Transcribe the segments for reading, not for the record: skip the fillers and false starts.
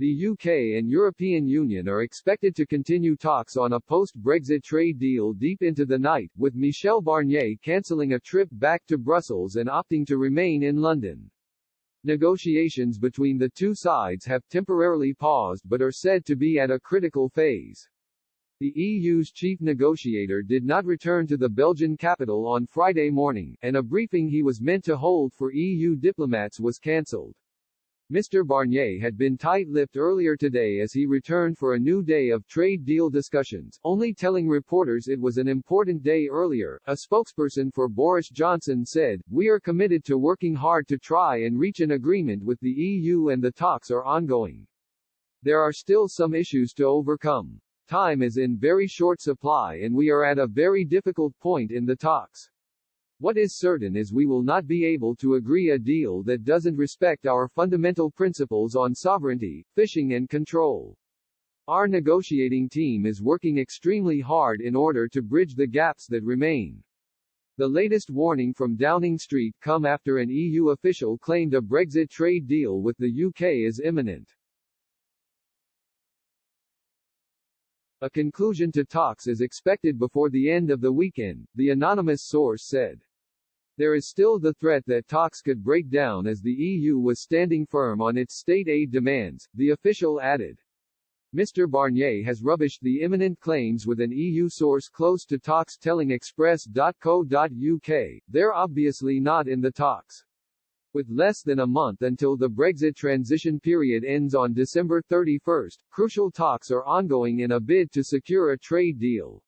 The UK and European Union are expected to continue talks on a post-Brexit trade deal deep into the night, with Michel Barnier cancelling a trip back to Brussels and opting to remain in London. Negotiations between the two sides have temporarily paused but are said to be at a critical phase. The EU's chief negotiator did not return to the Belgian capital on Friday morning, and a briefing he was meant to hold for EU diplomats was cancelled. Mr. Barnier had been tight-lipped earlier today as he returned for a new day of trade deal discussions, only telling reporters it was an important day earlier. A spokesperson for Boris Johnson said, "We are committed to working hard to try and reach an agreement with the EU and the talks are ongoing. There are still some issues to overcome. Time is in very short supply and we are at a very difficult point in the talks. What is certain is we will not be able to agree a deal that doesn't respect our fundamental principles on sovereignty, fishing and control. Our negotiating team is working extremely hard in order to bridge the gaps that remain." The latest warning from Downing Street come after an EU official claimed a Brexit trade deal with the UK is imminent. A conclusion to talks is expected before the end of the weekend, the anonymous source said. There is still the threat that talks could break down as the EU was standing firm on its state aid demands, the official added. Mr. Barnier has rubbished the imminent claims with an EU source close to talks telling Express.co.uk, they're obviously not in the talks. With less than a month until the Brexit transition period ends on December 31, crucial talks are ongoing in a bid to secure a trade deal.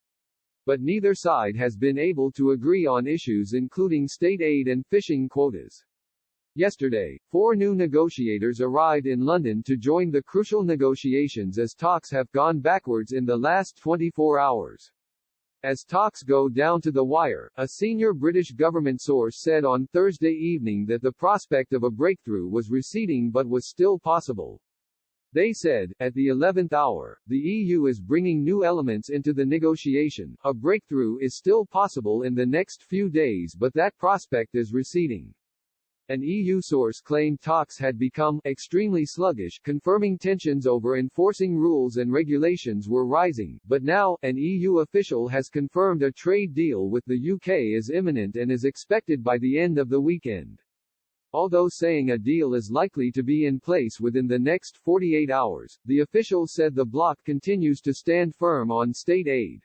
But neither side has been able to agree on issues including state aid and fishing quotas. Yesterday, 4 new negotiators arrived in London to join the crucial negotiations as talks have gone backwards in the last 24 hours. As talks go down to the wire, a senior British government source said on Thursday evening that the prospect of a breakthrough was receding but was still possible. They said, at the 11th hour, the EU is bringing new elements into the negotiation. A breakthrough is still possible in the next few days but that prospect is receding. An EU source claimed talks had become extremely sluggish, confirming tensions over enforcing rules and regulations were rising, but now, an EU official has confirmed a trade deal with the UK is imminent and is expected by the end of the weekend. Although saying a deal is likely to be in place within the next 48 hours, the official said the bloc continues to stand firm on state aid.